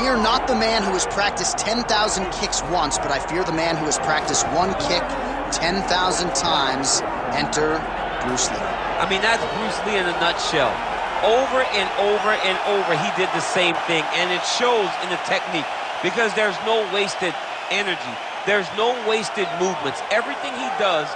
fear not the man who has practiced 10,000 kicks once, but I fear the man who has practiced one kick 10,000 times. Enter Bruce Lee. I mean, that's Bruce Lee in a nutshell. Over and over and over, he did the same thing, and it shows in the technique because there's no wasted energy. There's no wasted movements. Everything he does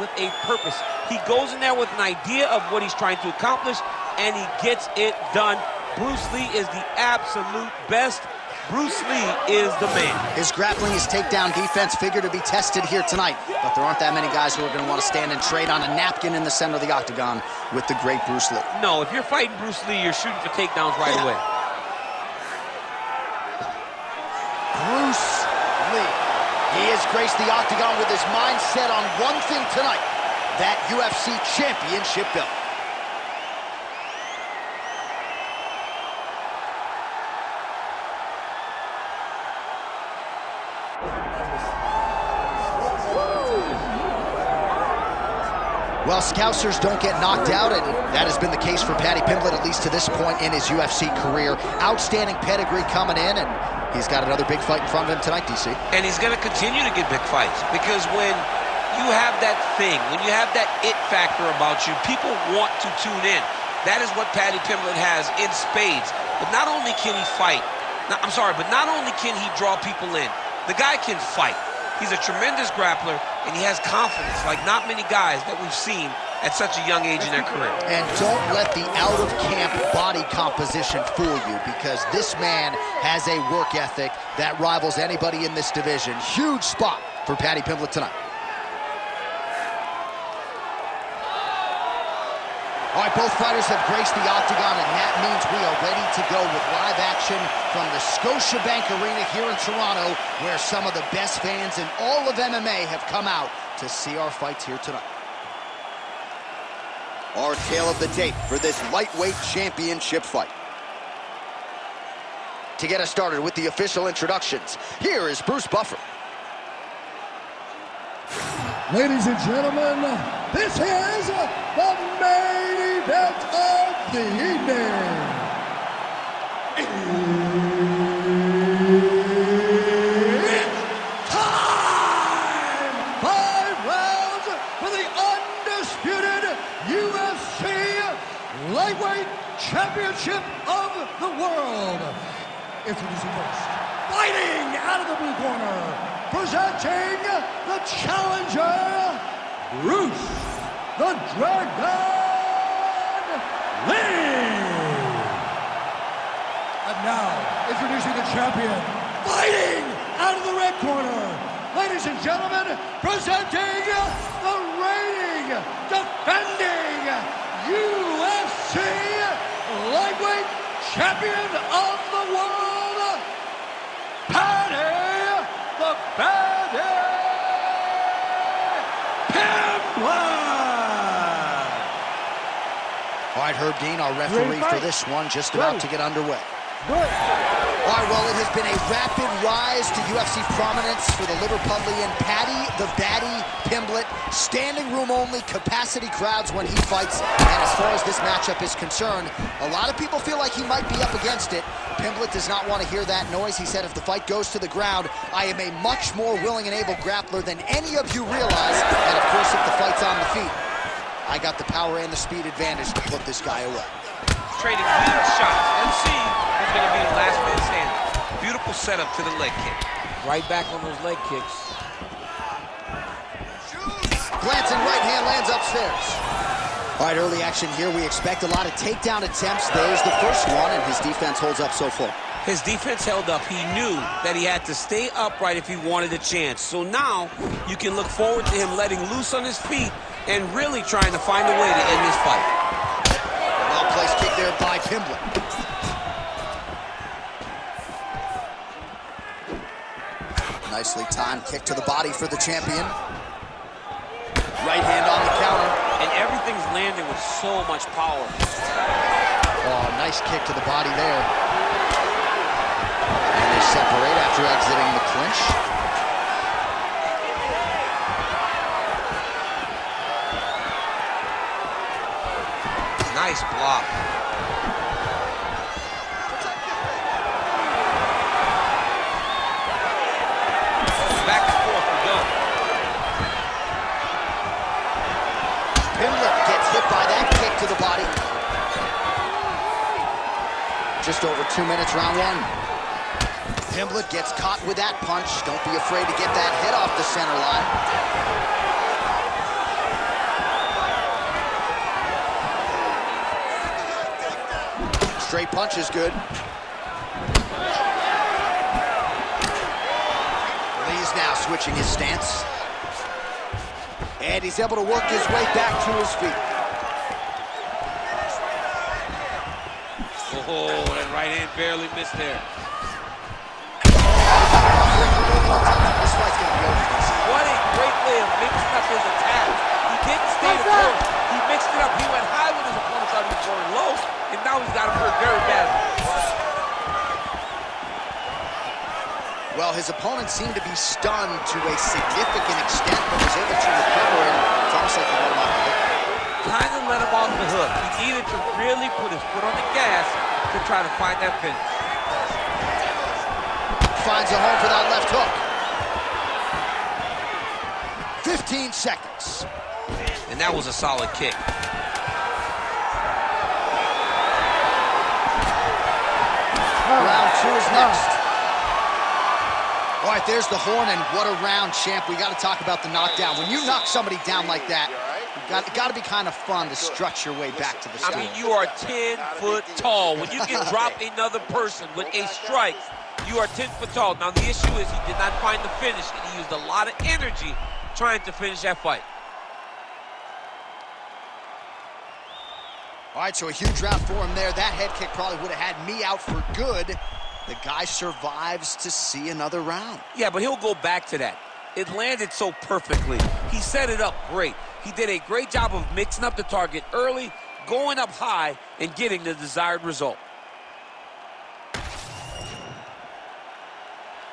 with a purpose. He goes in there with an idea of what he's trying to accomplish, and he gets it done. Bruce Lee is the absolute best. Bruce Lee is the man. His grappling, his takedown defense figure to be tested here tonight, but there aren't that many guys who are going to want to stand and trade on a napkin in the center of the octagon with the great Bruce Lee. No, if you're fighting Bruce Lee, you're shooting for takedowns right away. Bruce Lee. He has graced the octagon with his mind set on one thing tonight, that UFC championship belt. Well, Scousers don't get knocked out, and that has been the case for Paddy Pimblett, at least to this point in his UFC career. Outstanding pedigree coming in, and he's got another big fight in front of him tonight, DC. And he's going to continue to get big fights, because when you have that thing, when you have that it factor about you, people want to tune in. That is what Paddy Pimblett has in spades. But not only can he fight, but not only can he draw people in, the guy can fight. He's a tremendous grappler, and he has confidence like not many guys that we've seen at such a young age in their career. And don't let the out-of-camp body composition fool you, because this man has a work ethic that rivals anybody in this division. Huge spot for Paddy Pimblett tonight. All right, both fighters have graced the octagon, and that means we are ready to go with live action from the Scotiabank Arena here in Toronto, where some of the best fans in all of MMA have come out to see our fights here tonight. Our tale of the tape for this lightweight championship fight. To get us started with the official introductions, here is Bruce Buffer. Ladies and gentlemen, this is the main event of the evening. It's time! 5 rounds for the undisputed UFC Lightweight Championship of the World. Introducing first, fighting out of the blue corner, presenting the challenger, Bruce the Dragon Lee. And now, introducing the champion, fighting out of the red corner, ladies and gentlemen, presenting the reigning, defending UFC Lightweight Champion of the World, Paddy the Paddy Pimblett. All right, Herb Dean, our referee for this one, just about to get underway. All right, well, it has been a rapid rise to UFC prominence for the Liverpudlian Paddy the Baddy Pimblett. Standing room only, capacity crowds when he fights. And as far as this matchup is concerned, a lot of people feel like he might be up against it. Pimblett does not want to hear that noise. He said, if the fight goes to the ground, I am a much more willing and able grappler than any of you realize. And of course, if the fight's on the feet, I got the power and the speed advantage to put this guy away. Trading huge shots. MC is going to be the last man standing. Beautiful setup to the leg kick. Right back on those leg kicks. Glancing right hand lands upstairs. All right, early action here. We expect a lot of takedown attempts. There's the first one, and his defense holds up so far. His defense held up. He knew that he had to stay upright if he wanted a chance. So now you can look forward to him letting loose on his feet and really trying to find a way to end this fight. Well-placed kick there by Pimblett. Nicely timed kick to the body for the champion. Right hand on the counter. And everything's landing with so much power. Oh, nice kick to the body there. And they separate after exiting the clinch. Nice block. to the body. Just over 2 minutes, round one. Pimblett gets caught with that punch. Don't be afraid to get that head off the center line. Straight punch is good. Lee's now switching his stance. And he's able to work his way back to his feet. Oh, that right hand barely missed there. This fight's gonna be over. What a great way of mixing up his attacks. He didn't stay the course. He mixed it up. He went high when his opponent thought he was going low, and now he's got him hurt very badly. Well, his opponent seemed to be stunned to a significant extent, but was able to recover, and it's almost like he let him off the hook. Kind of let him off the hook. He needed to really put his foot on the gas to try to find that finish. Finds a home for that left hook. 15 seconds. And that was a solid kick. Round two is next. All right, there's the horn, and what a round, champ. We got to talk about the knockdown. When you knock somebody down like that, it got to be kind of fun to strut your way back to the stage. I mean, you are 10 foot tall. When you can drop another person with a strike, you are 10 foot tall. Now, the issue is he did not find the finish, and he used a lot of energy trying to finish that fight. All right, so a huge round for him there. That head kick probably would have had me out for good. The guy survives to see another round. Yeah, but he'll go back to that. It landed so perfectly. He set it up great. He did a great job of mixing up the target early, going up high, and getting the desired result.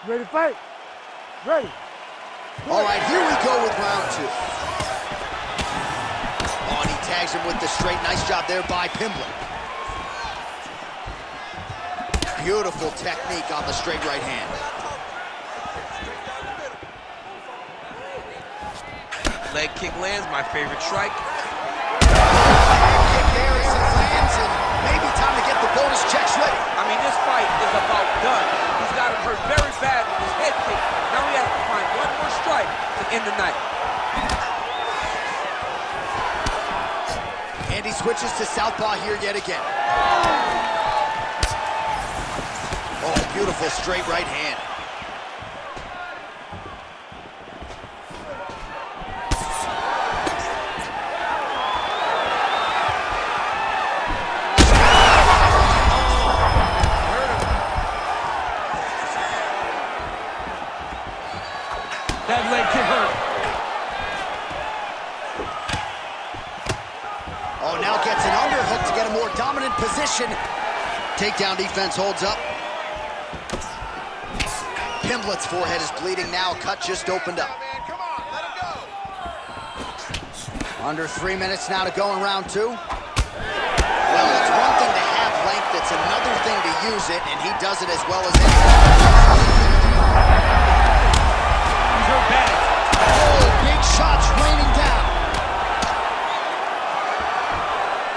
Ready to fight? Ready. All right, here we go with round two. Oh, and he tags him with the straight. Nice job there by Pimblett. Beautiful technique on the straight right hand. Leg kick lands, my favorite strike. Kick there as it lands, and maybe time to get the bonus checks ready. I mean, this fight is about done. He's got him hurt very bad with his head kick. Now he has to find one more strike to end the night. And he switches to southpaw here yet again. Oh, beautiful straight right hand. That leg kick hurt. Oh, now gets an underhook to get a more dominant position. Takedown defense holds up. Pimblett's forehead is bleeding now. Cut just opened up. Come on, let him go. Under 3 minutes now to go in round two. Well, it's one thing to have length. It's another thing to use it, and he does it as well as anyone. He's hurt bad. Oh, big shots raining down.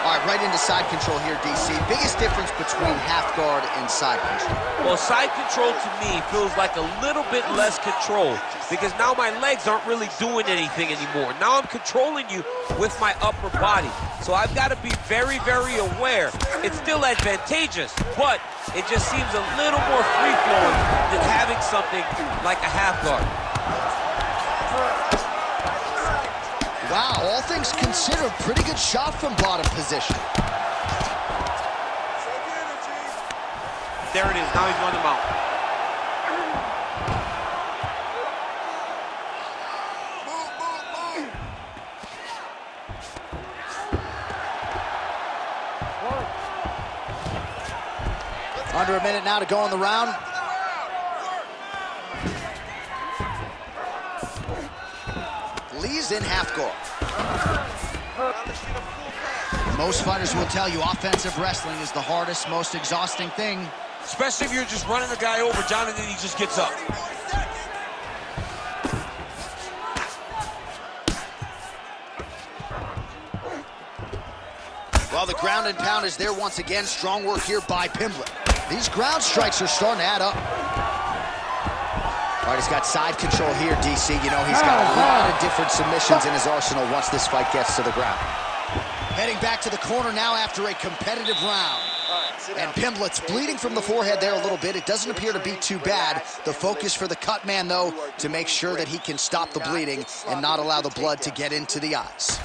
All right, right into side control here, DC. Biggest difference between half guard and side control. Well, side control to me feels like a little bit less control because now my legs aren't really doing anything anymore. Now I'm controlling you with my upper body. So I've got to be very, very aware. It's still advantageous, but it just seems a little more free-flowing than having something like a half guard. Wow, all things considered, pretty good shot from bottom position. There it is. Now he's on the mount. Under a minute now to go in the round. Lee's in half guard. Most fighters will tell you offensive wrestling is the hardest, most exhausting thing. Especially if you're just running the guy over, John, and then he just gets up. Well, the ground and pound is there once again. Strong work here by Pimblett. These ground strikes are starting to add up. All right, he's got side control here, DC. You know, he's got a lot of different submissions in his arsenal once this fight gets to the ground. Heading back to the corner now after a competitive round. And Pimblett's bleeding from the forehead there a little bit. It doesn't appear to be too bad. The focus for the cut man, though, to make sure that he can stop the bleeding and not allow the blood to get into the eyes.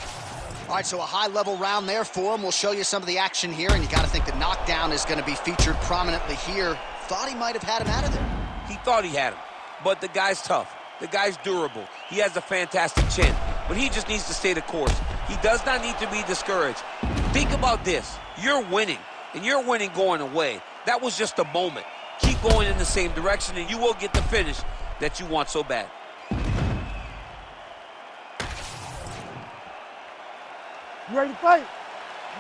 All right, so a high-level round there for him. We'll show you some of the action here, and you got to think the knockdown is going to be featured prominently here. Thought he might have had him out of there. He thought he had him, but the guy's tough. The guy's durable. He has a fantastic chin, but he just needs to stay the course. He does not need to be discouraged. Think about this. You're winning, and you're winning going away. That was just a moment. Keep going in the same direction, and you will get the finish that you want so bad. You ready to fight?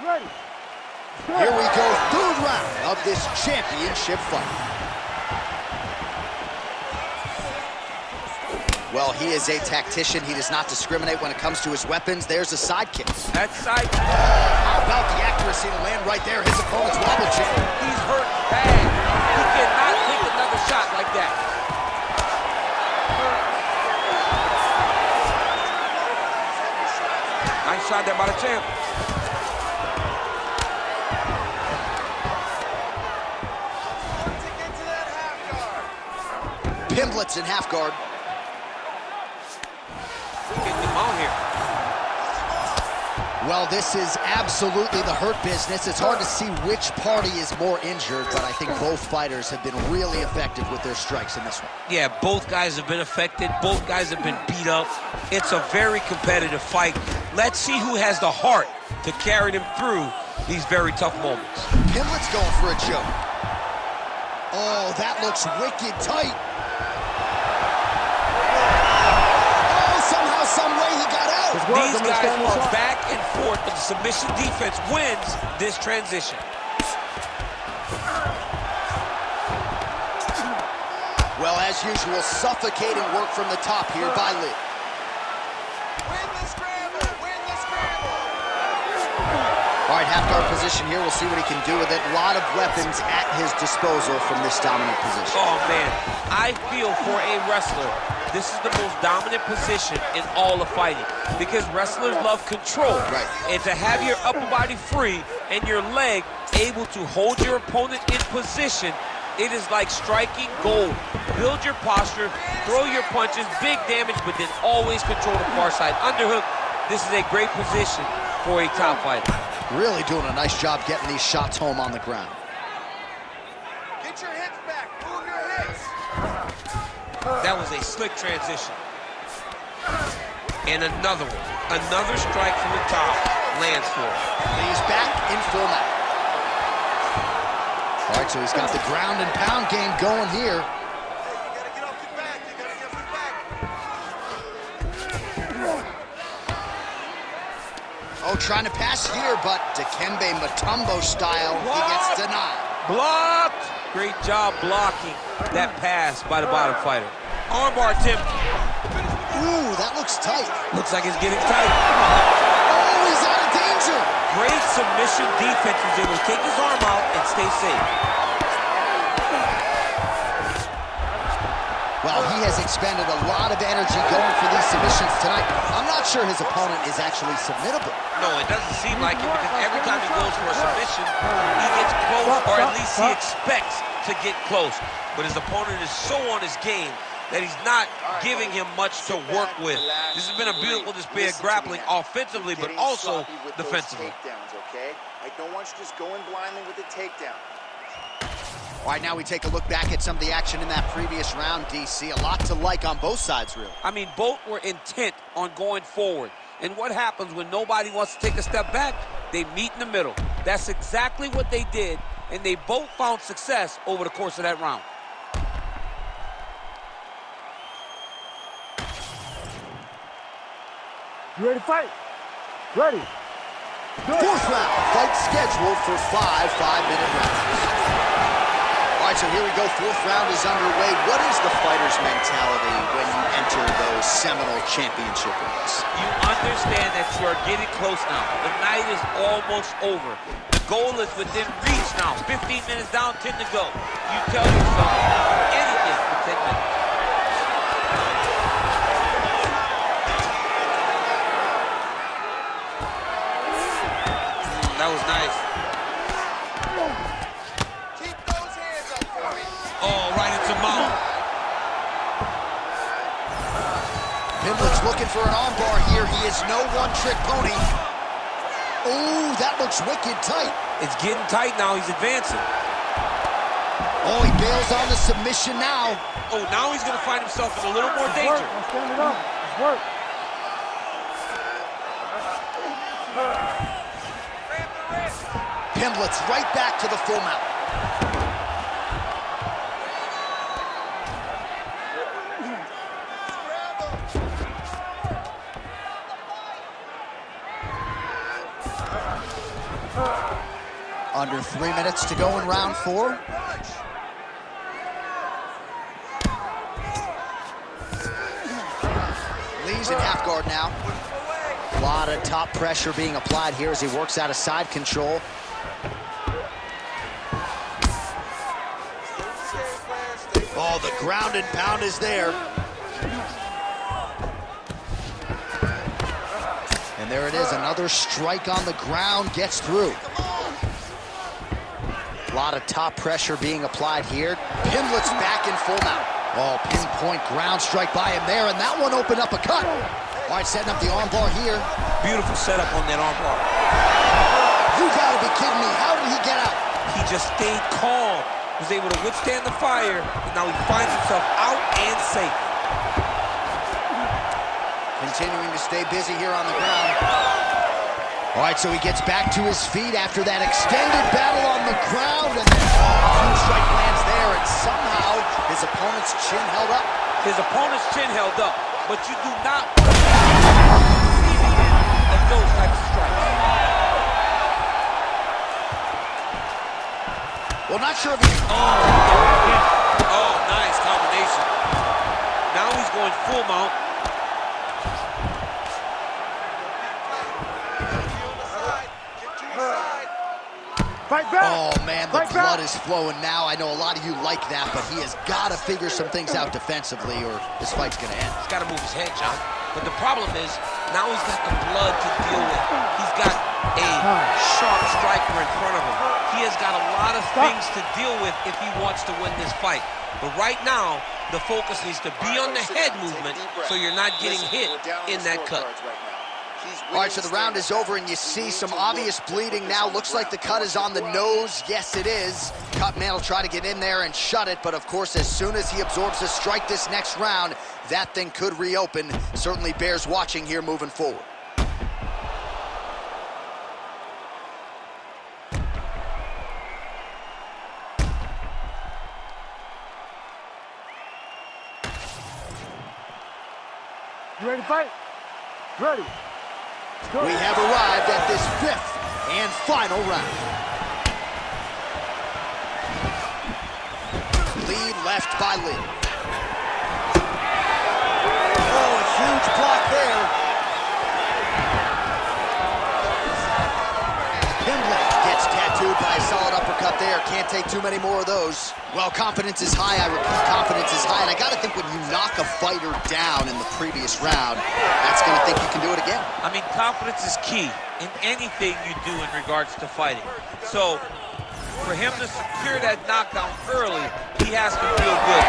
You ready? Here we go, third round of this championship fight. Well, he is a tactician. He does not discriminate when it comes to his weapons. There's a side kick. That side kick. How about the accuracy to land right there? His opponent's wobble chair. He's hurt bad. He cannot take another shot like that. Nice shot there by the champ. Pimblett's in half guard. Getting him out here. Well, this is absolutely the hurt business. It's hard to see which party is more injured, but I think both fighters have been really effective with their strikes in this one. Yeah, both guys have been affected. Both guys have been beat up. It's a very competitive fight. Let's see who has the heart to carry them through these very tough moments. Pimblett's going for a choke. Oh, that looks wicked tight. These guys are back and forth, but the submission defense wins this transition. Well, as usual, suffocating work from the top here by Lee. Win the scramble! Win the scramble! All right, half guard position here. We'll see what he can do with it. A lot of weapons at his disposal from this dominant position. Oh, man. I feel for a wrestler, this is the most dominant position in all of fighting because wrestlers love control. Right. And to have your upper body free and your leg able to hold your opponent in position, it is like striking gold. Build your posture, throw your punches, big damage, but then always control the far side. Underhook, this is a great position for a top fighter. Really doing a nice job getting these shots home on the ground. Get your hips back. Move your hips. That was a slick transition. And another one. Another strike from the top lands for him. He's back in full mount. All right, so he's got the ground and pound game going here. Hey, you gotta get off your back. You gotta get off your back. Oh, trying to pass here, but Dikembe Mutombo style, he gets denied. Blocked! Great job blocking that pass by the bottom fighter. Armbar attempt. Ooh, that looks tight. Looks like it's getting tight. Oh, he's out of danger. Great submission defense. He's able to take his arm out and stay safe. Well, he has expended a lot of energy going for these submissions tonight. I'm not sure his opponent is actually submittable. No, it doesn't seem like it because every time he goes for a submission, he gets close, or at least he expects to get close. But his opponent is so on his game that he's not giving him much to work with. This has been a beautiful display of grappling offensively, but also defensively. Okay? I don't want you just going blindly with the takedown. All right, now we take a look back at some of the action in that previous round, DC. A lot to like on both sides, really. I mean, both were intent on going forward. And what happens when nobody wants to take a step back? They meet in the middle. That's exactly what they did, and they both found success over the course of that round. You ready to fight? Ready. Fourth round, fight scheduled for 5 5-minute rounds. All right, so here we go. Fourth round is underway. What is the fighter's mentality when you enter those seminal championship wins. You understand that you are getting close now. The night is almost over. The goal is within reach now. 15 minutes down, 10 to go. You tell yourself anything for 10 minutes. That was nice. Keep those hands up for me. Oh, right into mount. Pimblett's looking for an armbar here. He is no one-trick pony. Ooh, that looks wicked tight. It's getting tight now. He's advancing. Oh, he bails on the submission now. Oh, now he's going to find himself in a little more danger. I'm standing up. It's work. Grab the wrist. Pimblett's right back to the full mount. Under 3 minutes to go in round 4. Lee's in half guard now. A lot of top pressure being applied here as he works out of side control. Oh, the ground and pound is there. And there it is, another strike on the ground, gets through. A lot of top pressure being applied here. Pimblett's back in full mount. Oh, pinpoint ground strike by him there, and that one opened up a cut. All right, setting up the armbar here. Beautiful setup on that armbar. You gotta be kidding me. How did he get out? He just stayed calm, was able to withstand the fire, and now he finds himself out and safe. Continuing to stay busy here on the ground. All right, so he gets back to his feet after that extended battle on the ground, and then two strike lands there, and somehow his opponent's chin held up. His opponent's chin held up, but you do not want to see of those types of strikes. Well, not sure if he... Oh, nice combination. Now he's going full mount. Fight back. Oh, man, the Fight blood back. is flowing now. I know a lot of you like that, but he has got to figure some things out defensively or this fight's going to end. He's got to move his head, John. But the problem is, now he's got the blood to deal with. He's got a sharp striker in front of him. He has got a lot of things to deal with if he wants to win this fight. But right now, the focus needs to be on the head movement so you're not getting hit in that cut. All right, so the round is over, and you see some obvious bleeding now. Looks like the cut is on the nose. Yes, it is. Cutman will try to get in there and shut it, but of course, as soon as he absorbs a strike this next round, that thing could reopen. Certainly bears watching here moving forward. You ready to fight? Ready. We have arrived at this 5th and final round. Lead left by Lee. Oh, a huge block there. Pimblett gets tattooed by a solid uppercut there. Can't take too many more of those. Well, confidence is high. I repeat, confidence is high. And I got to think when you knock a fighter down in the previous round, that's going to think you can do it again. I mean, confidence is key in anything you do in regards to fighting. So, for him to secure that knockdown early, he has to feel good.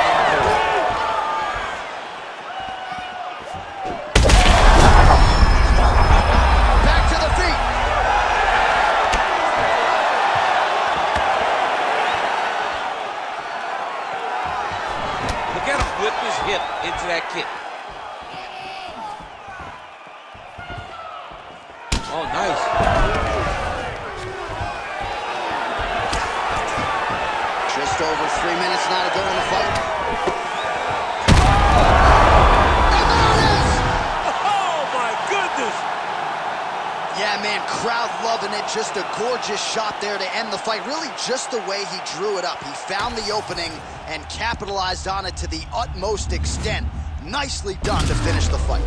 Back to the feet. Look at him whip his hip into that kick. Oh, nice. Just over 3 minutes now to go in the fight. And there it is! Oh, my goodness! Yeah, man, crowd loving it. Just a gorgeous shot there to end the fight. Really just the way he drew it up. He found the opening and capitalized on it to the utmost extent. Nicely done to finish the fight.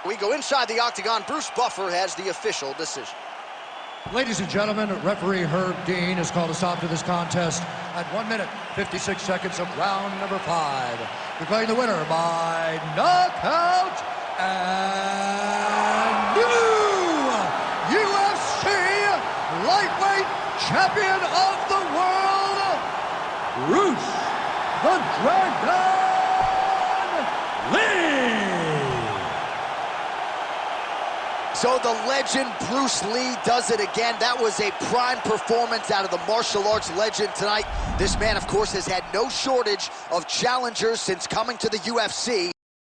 We go inside the octagon. Bruce Buffer has the official decision. Ladies and gentlemen, referee Herb Dean has called a stop to this contest at 1 minute, 56 seconds of round number 5. Declaring the winner by knockout and new UFC lightweight champion of the world, Bruce the Dragon Lee. So the legend Bruce Lee does it again. That was a prime performance out of the martial arts legend tonight. This man, of course, has had no shortage of challengers since coming to the UFC.